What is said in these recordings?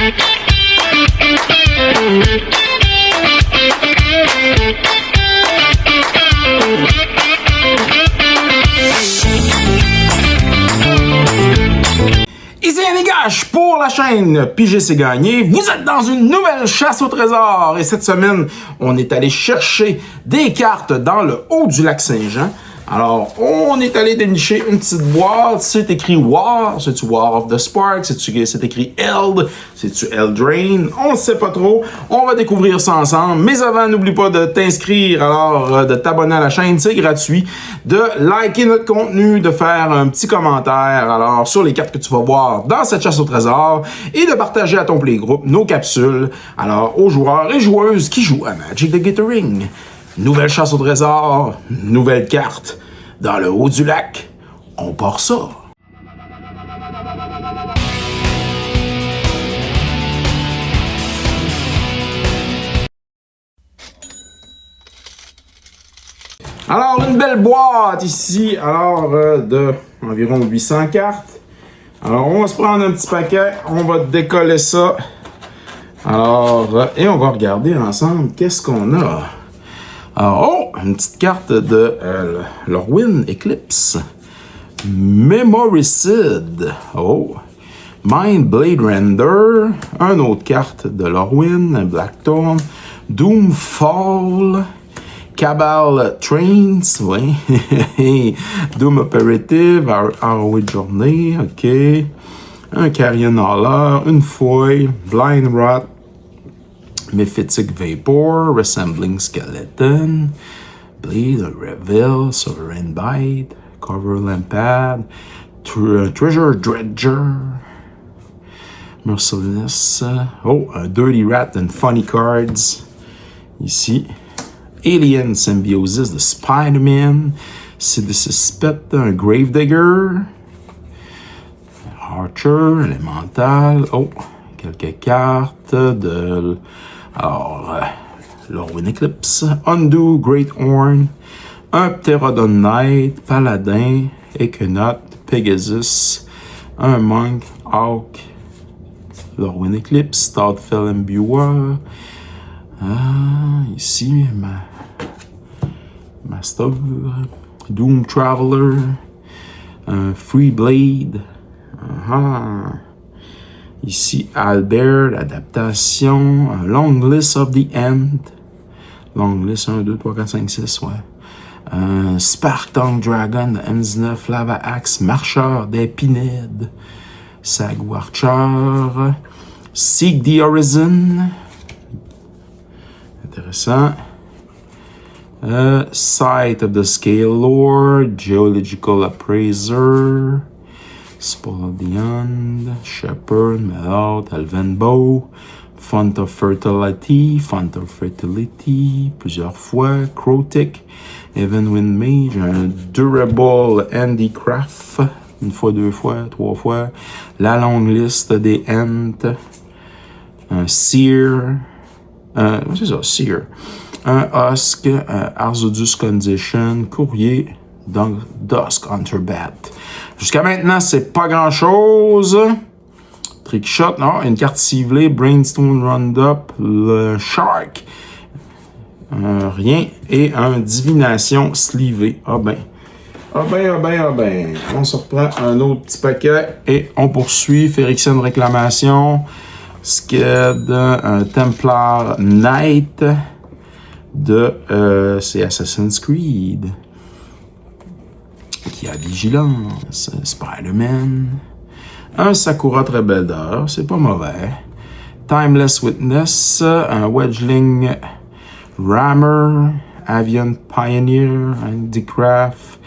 Ici Anigash pour la chaîne Pigé c'est gagné. Vous êtes dans une nouvelle chasse au trésor et cette semaine, on est allé chercher des cartes dans le haut du lac Saint-Jean. Alors, on est allé dénicher une petite boîte. C'est écrit War. C'est-tu War of the Spark? C'est écrit Eld? C'est-tu Eldraine? On ne sait pas trop. On va découvrir ça ensemble. Mais avant, n'oublie pas de t'inscrire, alors de t'abonner à la chaîne. C'est gratuit. De liker notre contenu, de faire un petit commentaire alors sur les cartes que tu vas voir dans cette chasse au trésor et de partager à ton playgroup nos capsules alors aux joueurs et joueuses qui jouent à Magic the Gathering. Nouvelle chasse au trésor, nouvelle carte. Dans le haut du lac, on part ça. Alors, une belle boîte ici, alors de environ 800 cartes. Alors, on va se prendre un petit paquet, on va décoller ça. Alors, et on va regarder ensemble qu'est-ce qu'on a. Alors, oh, une petite carte de Lorwyn Eclipse. Memoricide. Oh. Mind Blade Render. Une autre carte de Lorwyn, Blackthorn. Doomfall. Cabal Trains. Oui. Doom Operative. Arrowhead Journey. OK. Un Carrion Hauler. Une Foil. Blind Rot. Mephitic Vapor, Resembling Skeleton, Bleed, Reveal, Sovereign Bite, Cover Lampad, Treasure Dredger, Merciless, oh, un Dirty Rat and Funny Cards, ici, Alien Symbiosis de Spider-Man, Sidicipet, un Gravedigger, Archer, Elemental, oh, quelques cartes de... Alors, Lorwyn Eclipse, Undo, Great Horn, un Pterodon Knight, Paladin, Equinote, Pegasus, un Monk, Hawk, Lorwyn Eclipse, Thoughtful Imbuer, ici, Master, Doom Traveler, un Free Blade, ici, Albert, adaptation, Long List of the End. Long List 1, 2, 3, 4, 5, 6, ouais. Spark Tongue Dragon, M19, Lava Axe, Marcheur d'Épinède, Sagu Archer, Seek the Horizon. Intéressant. Sight of the Scale Lord, Geological Appraiser. Spoil of the End, Shepherd, Melot, Elvenbow, Font of Fertility, plusieurs fois, Crotic, Evenwind Mage, un Durable Handicraft, une fois, deux fois, trois fois, la longue liste des Ents, un Seer, c'est ça, Seer, un Husk, un Arzodus Condition, Courrier, Dusk Hunter Bat. Jusqu'à maintenant, c'est pas grand-chose. Trickshot, non, une carte ciblée, Brainstone Roundup, le Shark, rien, et un Divination Sleevée. Ah ben. On se reprend un autre petit paquet et on poursuit. Phyrexian Réclamation, Sked, un Templar Knight de, c'est Assassin's Creed. Qui a Vigilance, Spider-Man, un Sakura très belle d'heure, c'est pas mauvais, Timeless Witness, un Wedgeling Rammer, Avian Pioneer, Handicraft,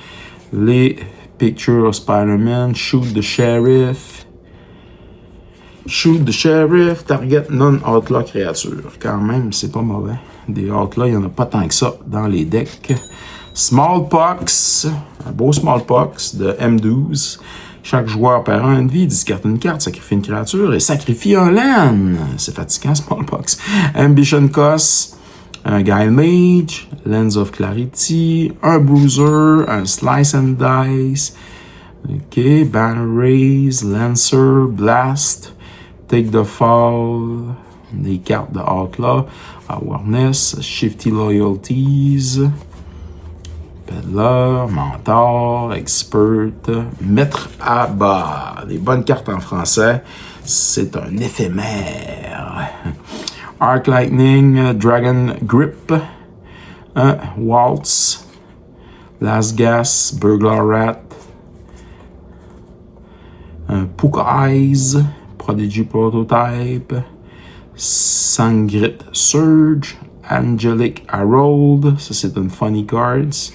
les Picture of Spider-Man, Shoot the Sheriff, Target Non-Outlaw Créature, quand même, c'est pas mauvais, des Outlaws, il y en a pas tant que ça dans les decks. Smallpox, un beau Smallpox de M12. Chaque joueur perd un de vie, discarte une carte, sacrifie une créature et sacrifie un land. C'est fatigant, Smallpox. Ambition Cost, un Guile Mage, Lens of Clarity, un Bruiser, un Slice and Dice, ok, Banner Raise, Lancer, Blast, Take the Fall, des cartes de Outlaw, Awareness, Shifty Loyalties, Peddler, Mentor, Expert, Mettre à bas. Des bonnes cartes en français. C'est un éphémère. Arc Lightning, Dragon Grip, Waltz, Last Gas, Burglar Rat, Puka Eyes, Prodigy Prototype, Sangrit Surge, Angelic Harold, ça c'est une Funny Cards.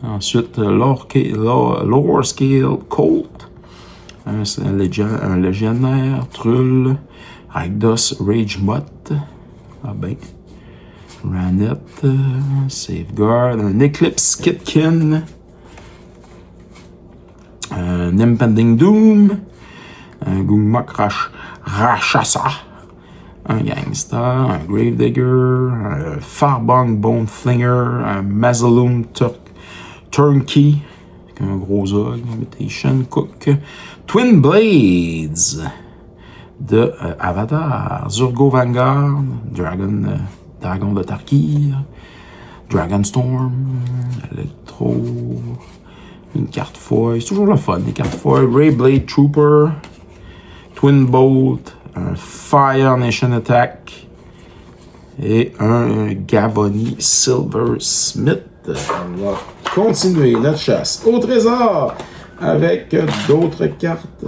Ensuite, Lower Scale Colt, un légionnaire, Trull, Rakdos Rage Mutt, ah ben, Ranette, Safeguard, un Eclipse Kitkin, un Impending Doom, un Gungmak Rachasa, un Gangster, un Gravedigger, un Farbong Bone Flinger, un Mazaloom Turnkey, un gros og, Imitation Cook, Twin Blades de Avatar, Zurgo Vanguard, Dragon de Tarkir, Dragonstorm, Electro, une carte foil, c'est toujours le fun, les cartes foil, Ray Blade Trooper, Twin Bolt, un Fire Nation Attack et un Gavony Silversmith. On va continuer notre chasse au trésor avec d'autres cartes.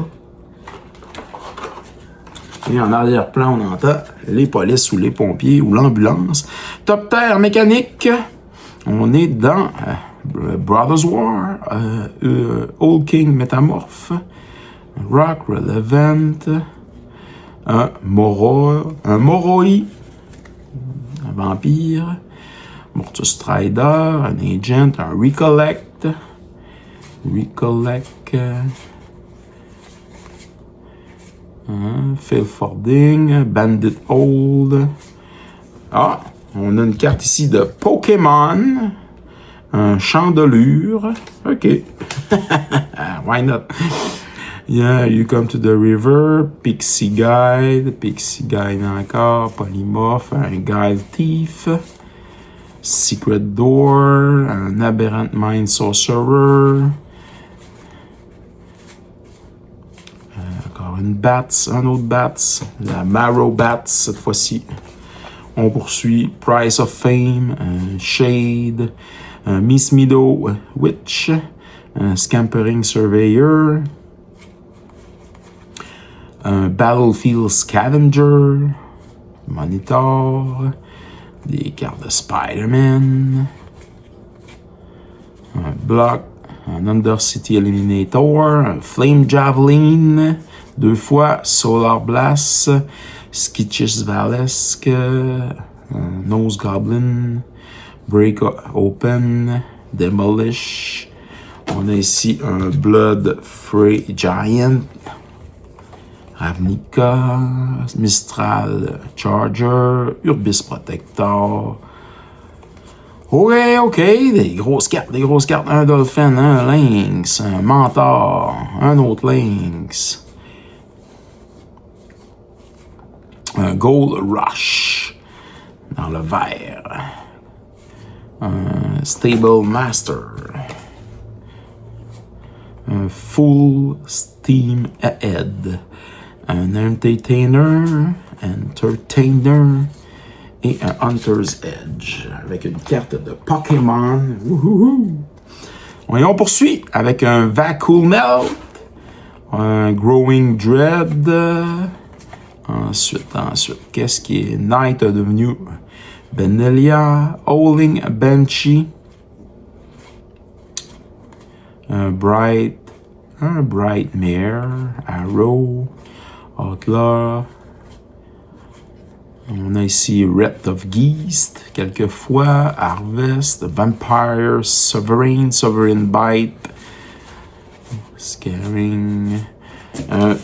Et en arrière-plan, on entend les polices ou les pompiers ou l'ambulance. Top Terre mécanique. On est dans Brothers War, Old King Métamorphe, Rock Relevant, un Moroi, un vampire, Mortus Strider, un Agent, un Recollect, Phil Fording, Bandit Old. Ah, on a une carte ici de Pokémon, un Chandelure. OK. Why not? Yeah, You Come to the River, Pixie Guide encore, Polymorph, un Guile Thief, Secret Door, un Aberrant Mind Sorcerer, encore une Bats, un autre Bats, la Marrow Bats cette fois-ci. On poursuit Price of Fame, un Shade, un Miss Meadow Witch, un Scampering Surveyor, un Battlefield Scavenger, Monitor, des cartes de Spider-Man, un Block, un Undercity Eliminator, un Flame Javelin, 2 fois Solar Blast, Skitchis Valesque, un Nose Goblin, Break Open, Demolish. On a ici un Blood Frey Giant, Ravnica, Mistral Charger, Urbis Protector. OK, des grosses cartes. Un Dolphin, un Lynx, un Mentor, un autre Lynx. Un Gold Rush dans le vert. Un Stable Master. Un Full Steam Ahead. Un Entertainer et un Hunter's Edge avec une carte de Pokémon. Et on poursuit avec un Vacuum Melt, un Growing Dread. Ensuite, qu'est-ce qui est Knight of the New Benelia, Howling Banshee, un Brightmare, Arrow, Outlaw. On a ici Wrath of Geest, quelquefois, Harvest, Vampire, Sovereign Bite, Scaring,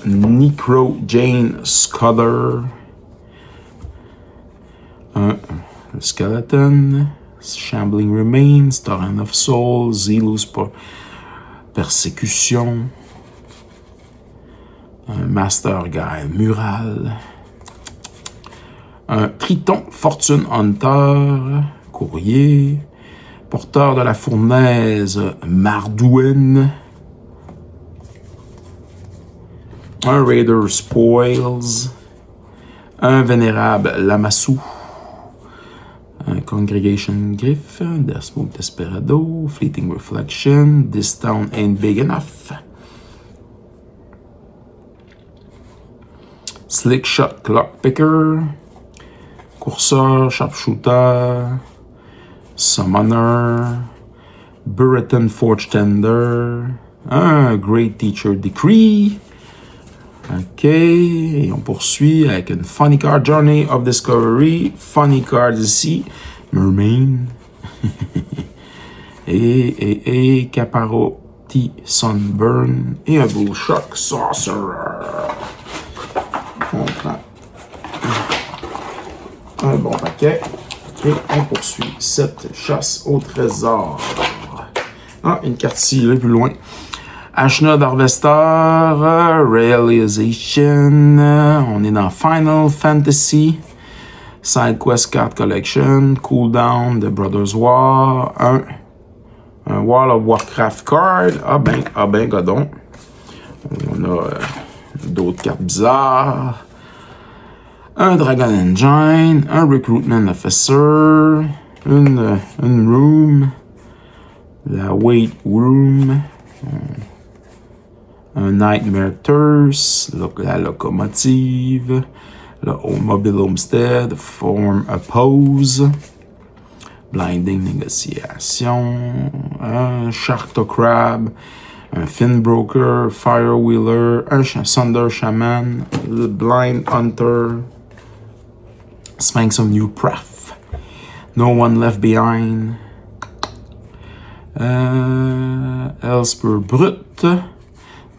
Necro Jane Scudder, Skeleton, Shambling Remains, Torrent of Souls, Zealous Persécution, Un Master Guy Mural. Un Triton Fortune Hunter. Courrier. Porteur de la fournaise Mardouin. Un Raider Spoils. Un Vénérable Lamassu. Un Congregation Griff. Deathsmoke Desperado. Fleeting Reflection. This Town Ain't Big Enough. Slick Shot Clockpicker. Courseur Sharpshooter. Summoner. Burriton Forge Tender. Un Great Teacher Decree. OK. Et on poursuit avec une Funny Card Journey of Discovery. Funny Cards ici. Mermaid. et Caparotti Sunburn. Et un Bullshock Sorcerer. On prend un bon paquet. Et on poursuit cette chasse au trésor. Ah, une carte ici, là, plus loin. Ashnod Harvester, Realization, on est dans Final Fantasy, Side Quest Card Collection, Cooldown de Brothers War, un World of Warcraft card, ah ben, godon. On a d'autres cartes bizarres, un Dragon Engine, un Recruitment Officer, une Room, la Wait Room, un Nightmare Thirst, la Locomotive, le Mobile Homestead, Form Oppose, Blinding Négociation, un Sharktocrab, un Fin Broker, Firewheeler, un Thunder Shaman, le Blind Hunter, Sphinx of New Prath, No One Left Behind, Elspur Brut,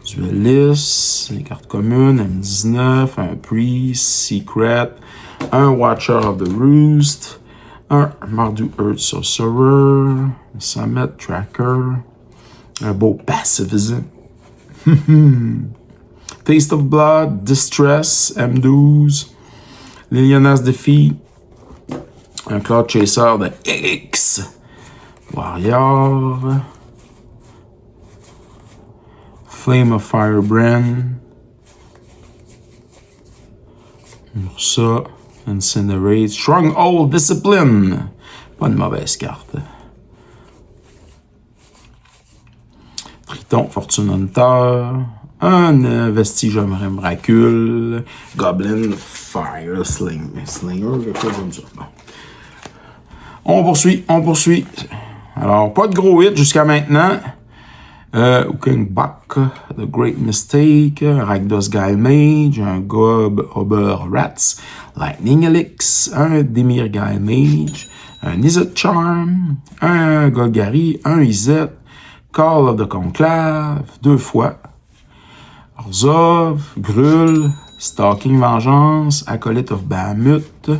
Duelist, les cartes communes, M19, un Priest, Secret, un Watcher of the Roost, un Mardu Earth Sorcerer, un Summit Tracker, un beau Pacifism, Taste of Blood, Distress, M12, Liliana's Defeat, un Cloud Chaser de X, Warrior, Flame of Firebrand, Ursa, Incinerate, Stronghold Discipline, pas une mauvaise carte. Triton Fortune Hunter, un Vestige Miracle, Goblin Fire Slinger, quelque chose comme ça. Bon. On poursuit. Alors, pas de gros hits jusqu'à maintenant. Uking Buck, The Great Mistake, Rakdos Guy Mage, un Gob Ober Rats, Lightning Elix, un Demir Guy Mage, un Izzet Charm, un Golgari, un Izzet, Call of the Conclave, 2 fois, Orzhov, Gruul, Stalking Vengeance, Acolyte of Bahamut,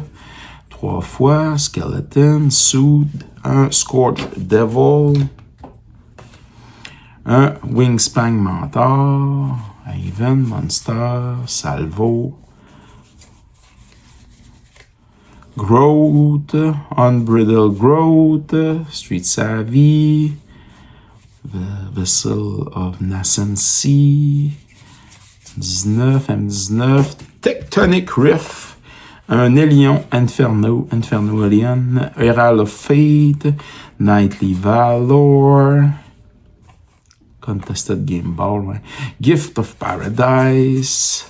3 fois, Skeleton, Soothe, un Scorched Devil, un Wingspan Mentor, Haven, Monster, Salvo, Growth, Unbridled Growth, Street Savvy, The Vessel of Nascency, 19, M19, Tectonic Rift, un Elion Inferno Alien, Herald of Fate, Knightly Valor, Contested Game Ball, ouais. Gift of Paradise,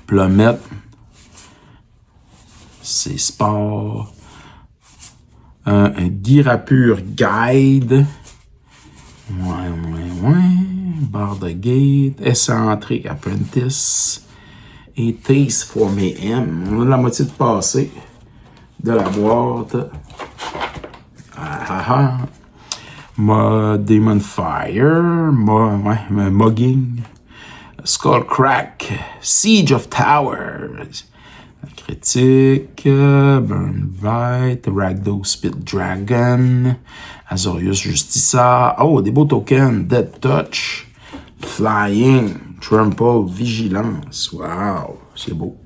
Plummet, c'est Sport, un Girapur Guide, Barre de Gate, Eccentric Apprentice et Taste for Mayhem. On a la moitié de passé de la boîte. Demon Fire, Mugging, Skullcrack, Siege of Towers, Critique, Burn Bright, Ragdoll Spit Dragon, Azorius Justiciar, oh, des beaux tokens, Dead Touch, Flying, Trample, Vigilance. Wow, c'est beau.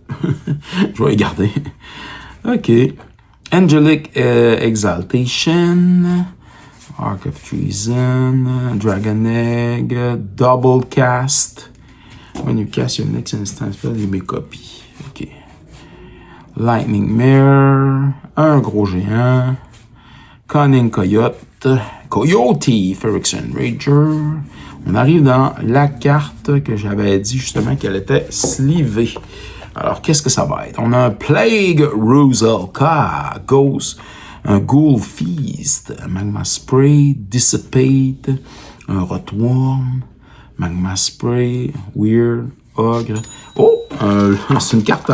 Je vais les garder. OK. Angelic Exaltation. Arc of Treason. Dragon Egg. Double Cast. When you cast your next instance spell, you may copy. OK. Lightning Mirror. Un gros géant. Cunning Coyote. Coyote, Phyrexian Rager. On arrive dans la carte que j'avais dit justement qu'elle était slivée. Alors, qu'est-ce que ça va être? On a un Plague Rusalka, Ghost, un Ghoul Feast, un Magma Spray, Dissipate, un Rotworm, Magma Spray, Weird, Ogre. Oh! C'est une carte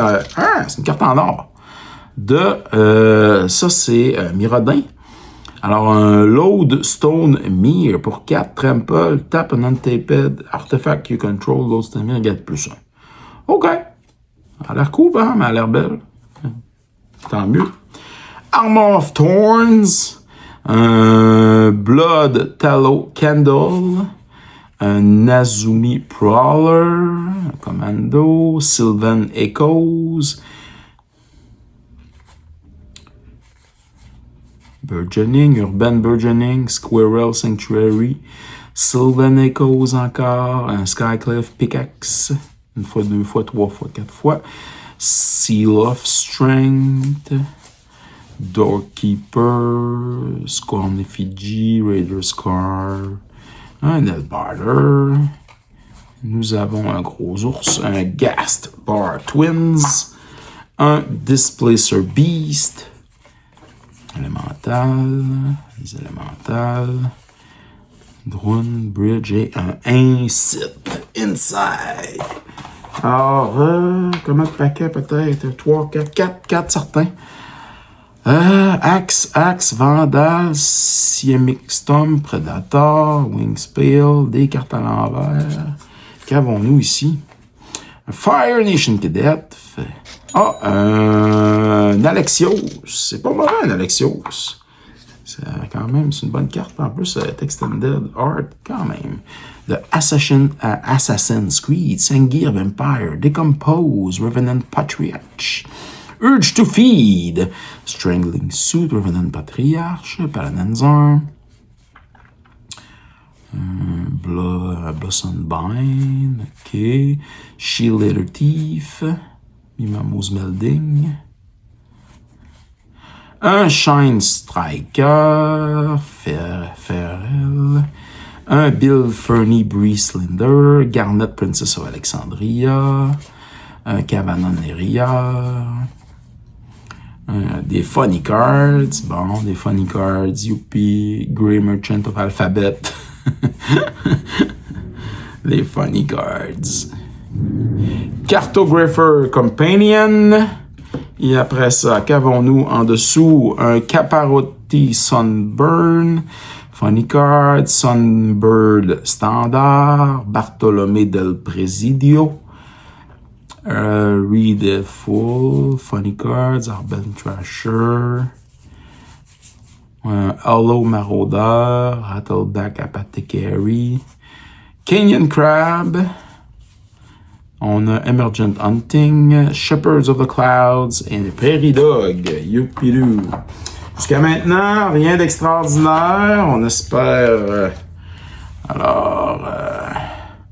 c'est une carte en or. Ça, c'est Mirodin. Alors, un Lodestone Mirror pour 4 Trample, tap an untaped artifact you control, Lodestone Mirror, get +1. OK. Elle a l'air cool, hein, mais elle a l'air belle. Tant mieux. Armor of Thorns, un Blood Tallow Candle, un Nazumi Prowler, un Commando, Sylvan Echoes, Burgeoning, Urban Burgeoning, Squirrel Sanctuary, Sylvan Echoes encore, un Skycliff Pickaxe, une fois, 2 fois, 3 fois, 4 fois, Seal of Strength, Doorkeeper, Scorn Effigy, Raider Scar, un Elbarder, nous avons un gros ours, un Ghast Bar Twins, un Displacer Beast, Elemental, les élémentales, Drone, Bridge et un Incite Inside. Alors, comment de paquets peut-être? 3, 4 certains. Axe, Vandal, Siemic Storm, Predator, Wingspale, des cartes à l'envers. Qu'avons-nous ici? Un Fire Nation Cadet. Un Alexios. C'est pas mauvais, un Alexios. C'est quand même, c'est une bonne carte. En plus, Extended Art, quand même. The Assassin's Creed, Sengir Vampire, Decompose, Revenant Patriarch, Urge to Feed, Strangling Suit, Revenant Patriarch, Paladin's Arm, Blossom Bind, OK, Shield Thief, Mimamos Melding, un Shine Striker, Ferrell, un Bill Fernie Bree Slender, Garnet Princess of Alexandria, un Cavanon Neria, des Funny Cards, bon, des Funny Cards, Youpi, Grey Merchant of Alphabet, les Funny Cards, Cartographer Companion, et après ça, qu'avons-nous en dessous? Un Caparotti Sunburn, Funny Card, Sunbird Standard, Bartolomé del Presidio, Read Full, Funny Cards, Arben Trasher, Hollow Marauder, Rattleback Apothecary, Canyon Crab, on a Emergent Hunting, Shepherds of the Clouds et Prairie Dog. Youpidou. Jusqu'à maintenant, rien d'extraordinaire. On espère...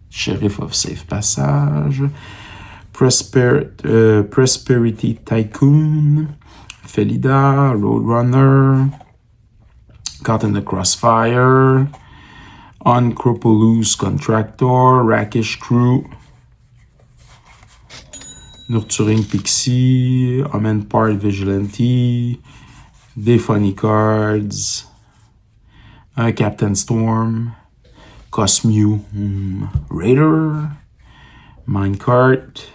Sheriff of Safe Passage, Prosperity Tycoon, Felida, Roadrunner, Caught in the Crossfire, Uncropolous Contractor, Rakish Crew, Nurturing Pixie, Omen Part Vigilante, des Funny Cards, un Captain Storm, Cosmew Raider, Minecart,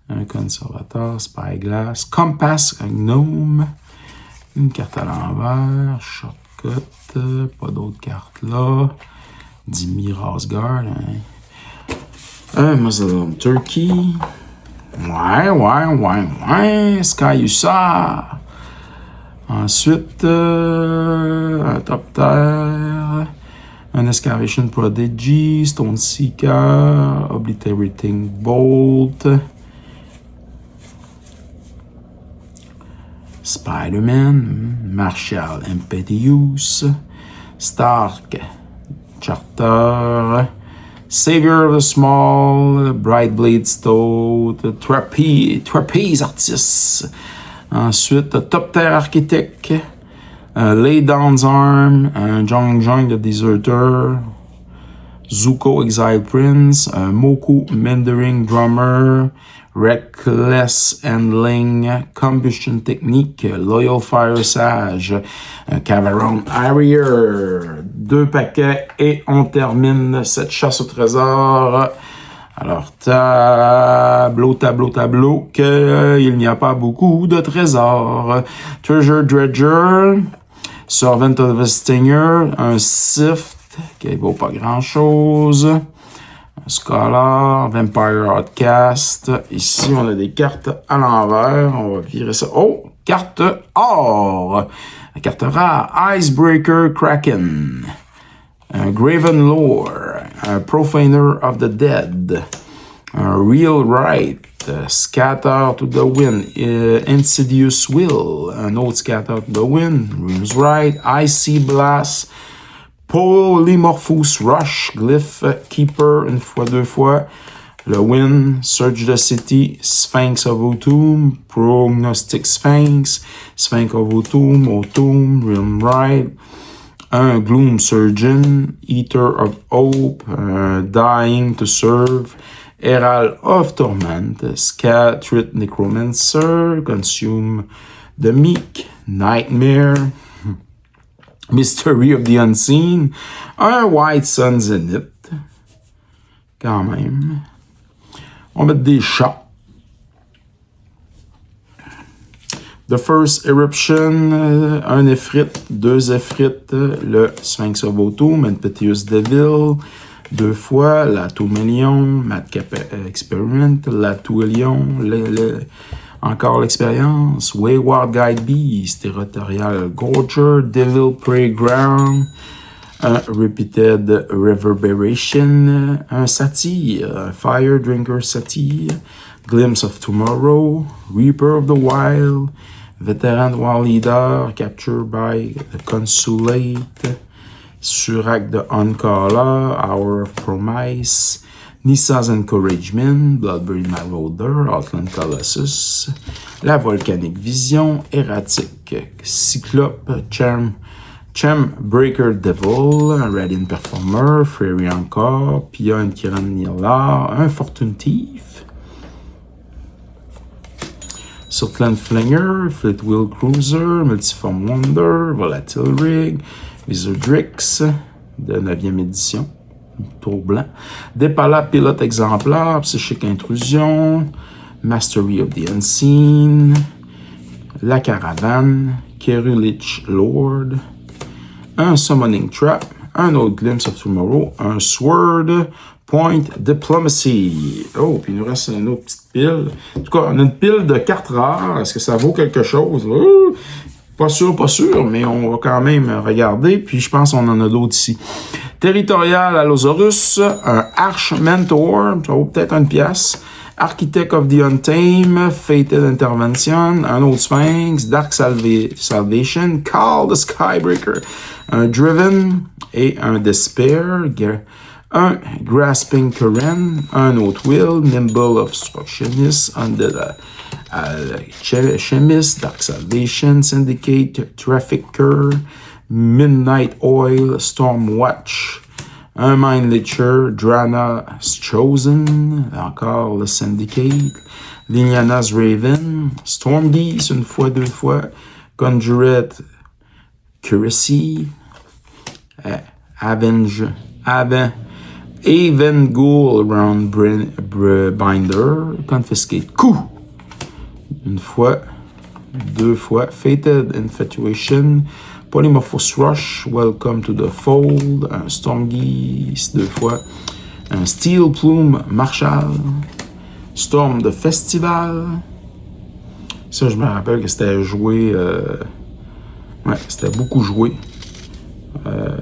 un Conservateur, Spyglass, Compass, un Gnome, une carte à l'envers, Shortcut, pas d'autres cartes là, Dimir Asgard, un Muzzle Turkey, ouais, Sky Hussar. Ensuite, un Top Terre, Un Excavation Prodigy, Stone Seeker, Obliterating Bolt, Spider-Man, Martial Impetuous, Stark, Charter, Savior of the Small, Brightblade Stout, Trapeze Artist. Ensuite, Top Tier Architect, Lay Down's Arm, Jong the Deserter, Zuko Exile Prince, Moku Mendering Drummer, Reckless Handling, Combustion Technique, Loyal Fire Sage, Cavaron Harrier, 2 paquets et on termine cette chasse au trésor. Alors, tableau, qu'il n'y a pas beaucoup de trésors. Treasure Dredger, Servant of the Stinger, un Sift qui vaut pas grand-chose, un Scholar, Vampire Outcast. Ici, on a des cartes à l'envers. On va virer ça. Oh! Carte or! La carte rare, Icebreaker Kraken. Un Graven Lore, un Profaner of the Dead, un Real Right, Scatter to the Wind, Insidious Will, un autre Scatter to the Wind, Rune's Right, Icy Blast, Polymorphous Rush, Glyph Keeper, une fois, 2 fois, le Wind, Search the City, Sphinx of O'Toole, Prognostic Sphinx, Sphinx of O'Toole, Realm Right, un Gloom Surgeon, Eater of Hope, Dying to Serve, Herald of Torment, Scattered Necromancer, Consume the Meek, Nightmare, Mystery of the Unseen, un White Sun Zenith, quand même. On va mettre des chats. The First Eruption, un Efrit, 2 Efrit, le Sphinx of O'Toole, Impetuous Devil, 2 fois, la Toumélion, Madcap Experiment, la Touélion, encore l'expérience, Wayward Guide Beast, Territorial Gorger, Devil Playground, un Repeated Reverberation, un Satyr, Fire Drinker Satyr, Glimpse of Tomorrow, Reaper of the Wild, Veteran War Leader, Captured by the Consulate, Surak the Uncaller, Hour of Promise, Nissa's Encouragement, Bloodbraid Marauder, Outland Colossus, La Volcanic Vision, Erratic, Cyclope, Charm Breaker Devil, un Radiant Performer, Fairy encore, Pia and Kiran Nila, un Fortune Thief, Surtland Flinger, Fleetwheel Cruiser, Multiform Wonder, Volatile Rig, Wizardrix, de 9e édition, tour blanc, Depala Pilote Exemplaire, Psychic Intrusion, Mastery of the Unseen, La Caravane, Kerulich Lord, un Summoning Trap, un autre Glimpse of Tomorrow, un Sword, Point Diplomacy. Oh, puis il nous reste une autre petite pile. En tout cas, on a une pile de cartes rares. Est-ce que ça vaut quelque chose? Pas sûr, mais on va quand même regarder. Puis je pense qu'on en a d'autres ici. Territorial Allosaurus, un Arch Mentor, ça vaut peut-être 1 pièce. Architect of the Untamed, Fated Intervention, un autre Sphinx, Dark Salvation, Call the Skybreaker, un Driven et un Despair, un Grasping Current, un autre Will, Nimble Obstructionist, Undead Chemist, Dark Salvation, Syndicate, Trafficker, Midnight Oil, Stormwatch, un Mind Leecher, Drana's Chosen, encore le Syndicate, Liliana's Raven, Stormgeese, 1 fois, 2 fois, Conjurate Curacy, Avengul Round Binder, Confiscate Coup, 1 fois, 2 fois, Fated Infatuation, Polymorphous Rush, Welcome to the Fold, un Stormgeese, 2 fois, un Steel Plume Marshall, Storm de Festival. Ça, je me rappelle que c'était joué. Ouais, c'était beaucoup joué.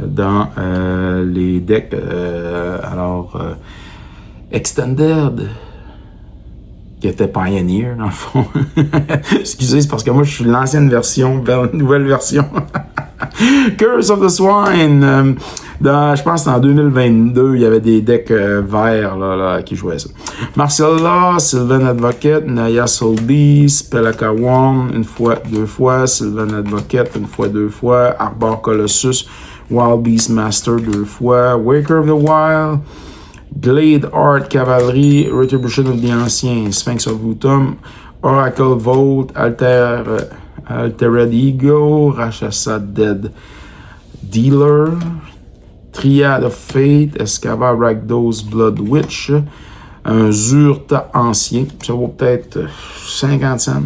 dans les decks. Extended, qui était Pioneer, dans le fond. Excusez, c'est parce que moi, je suis l'ancienne version vers la nouvelle version. Curse of the Swine. Je pense que en 2022, il y avait des decks verts là, qui jouaient ça. Martial Law, Sylvan Advocate, Naya Soul Pelaka One, une fois, deux fois, Sylvan Advocate, une fois, deux fois, Arbor Colossus, Wild Beast Master, deux fois, Waker of the Wild, Glade Art Cavalry, Retribution of the Anciens, Sphinx of Utum, Oracle Vault, Altered Ego, Rakshasa Dead Dealer, Triad of Fate, Escava Rakdos Blood Witch, un Zurta ancien, ça vaut peut-être 50 cents.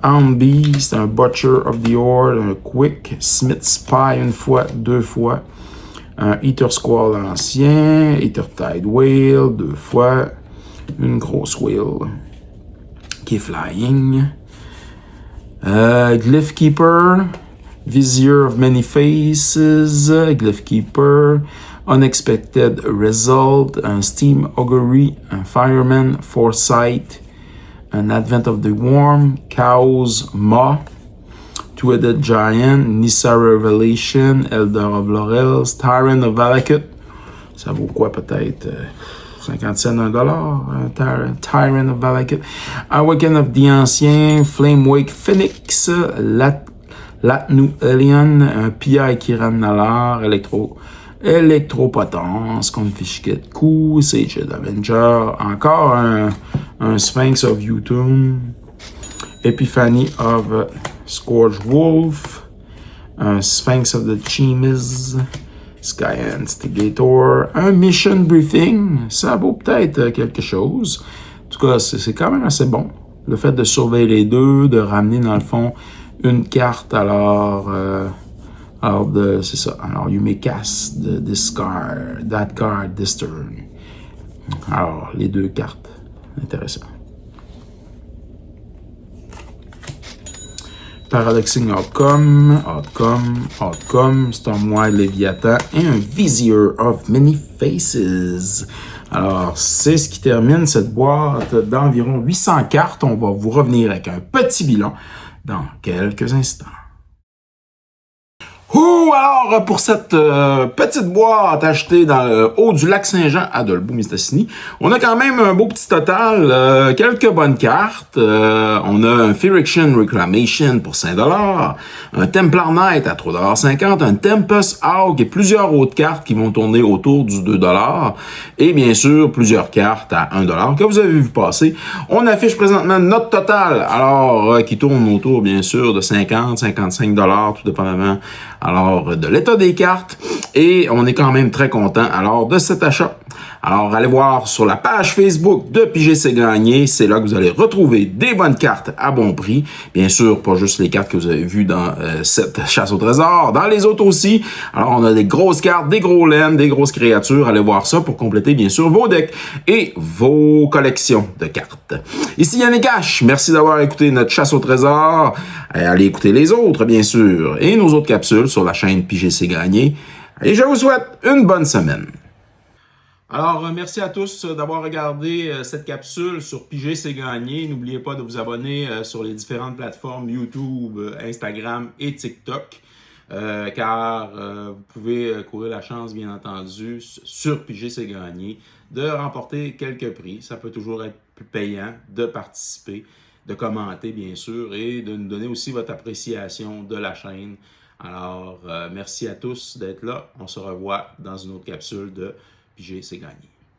Hound Beast, un Butcher of the Horde, un Quick, Smith Spy une fois, deux fois, un Eater Squall ancien, Eater Tide Whale deux fois, une grosse whale qui est flying, Glyph Keeper, Vizier of Many Faces, Glyph Keeper, Unexpected Result, un Steam Augury, un Fireman Foresight, un Advent of the Worm, Chaos Maw, Two-Headed Giant, Nissa Revelation, Elder of Laurels, Tyrant of Valakut, ça vaut quoi peut-être 50 cents, $1, Tyrant of Valakut, Awaken of the Ancien, Flame Wake Phoenix, Latnu Alien, un PI Kiran Nalar, Electropotence, Confiscate Coup, Sage Avenger, encore un Sphinx of Utum, Epiphany of Scourge Wolf, un Sphinx of the Chemis, Sky Instigator, un Mission Briefing, ça vaut peut-être quelque chose. En tout cas, c'est quand même assez bon. Le fait de surveiller les deux, de ramener dans le fond une carte, c'est ça. Alors, you may cast that card this turn. Alors, les deux cartes. Intéressant. Paradoxing Outcome, Stormwide Leviathan et un Vizier of Many Faces. Alors, c'est ce qui termine cette boîte d'environ 800 cartes. On va vous revenir avec un petit bilan dans quelques instants. Alors, pour cette petite boîte achetée dans le haut du lac Saint-Jean à Dolbeau-Mistassini, on a quand même un beau petit total, quelques bonnes cartes. On a un Phyrexian Reclamation pour 5 $, un Templar Knight à 3,50 $, un Tempest Hawk et plusieurs autres cartes qui vont tourner autour du 2 $, et bien sûr, plusieurs cartes à 1 $ que vous avez vu passer. On affiche présentement notre total, alors, qui tourne autour, bien sûr, de 50, 55 $, tout dépendamment alors de l'état des cartes, et on est quand même très content alors de cet achat. Alors allez voir sur la page Facebook de Piger c'est gagné, c'est là que vous allez retrouver des bonnes cartes à bon prix, bien sûr pas juste les cartes que vous avez vues dans cette chasse au trésor, dans les autres aussi. Alors on a des grosses cartes, des gros laines, des grosses créatures, allez voir ça pour compléter bien sûr vos decks et vos collections de cartes. Ici Yannick H, merci d'avoir écouté notre chasse au trésor, allez écouter les autres bien sûr, et nos autres capsules sur la chaîne Piger c'est gagné, et je vous souhaite une bonne semaine. Alors, merci à tous d'avoir regardé cette capsule sur Piger c'est gagné. N'oubliez pas de vous abonner sur les différentes plateformes YouTube, Instagram et TikTok, car vous pouvez courir la chance, bien entendu, sur Piger c'est gagné, de remporter quelques prix. Ça peut toujours être plus payant de participer, de commenter, bien sûr, et de nous donner aussi votre appréciation de la chaîne. Alors, merci à tous d'être là. On se revoit dans une autre capsule de Piger c'est gagné.